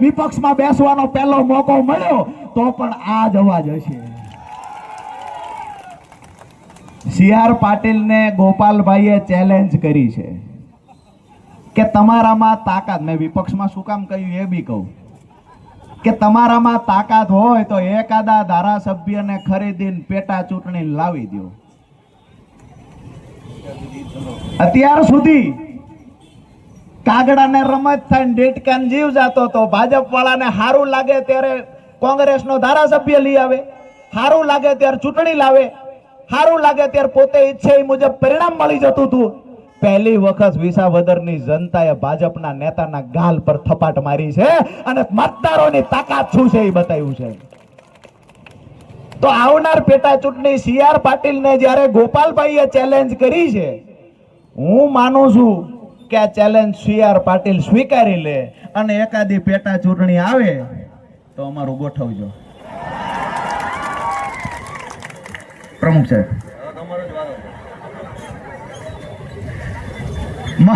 વિપક્ષમાં બેસવાનો પહેલો મોકો મળ્યો તો પણ આ જ અવાજ હશે. સી.આર. પાટીલને ગોપાલભાઈએ ચેલેન્જ કરી છે કે તમારામાં તાકાત, મેં વિપક્ષમાં શું કામ કહ્યું એ બી કહું કે તમારામાં તાકાત હોય તો એકાદા ધારાસભ્યને ખરીદીને પેટા ચૂંટણી લાવી દો. અત્યાર સુધી કાગડાને રમત થાય, ડેટકાન જીવ જાતો તો ભાજપ વાળાને સારું લાગે ત્યારે કોંગ્રેસનો ધારાસભ્ય લઈ આવે, સારું લાગે ત્યારે ચૂંટણી લાવે, સારું લાગે ત્યારે પોતે ઈચ્છે એ મુજબ પરિણામ મળી જતું હતું. પહેલી વખત વિસાવદરની જનતાએ ભાજપના નેતાના ગાલ પર થપાટ મારી છે અને મતદારોની તાકાત શું છે એ બતાવ્યું છે. તો આવનાર પેટા ચૂંટણી સી.આર. પાટીલને જ્યારે ગોપાલભાઈએ ચેલેન્જ કરી છે, હું માનું છું કે આ ચેલેન્જ સી.આર. પાટીલ સ્વીકારી લે અને એકાદી પેટા ચૂંટણી આવે તો અમારું ગોઠવજો. પ્રમુખ સાહેબ.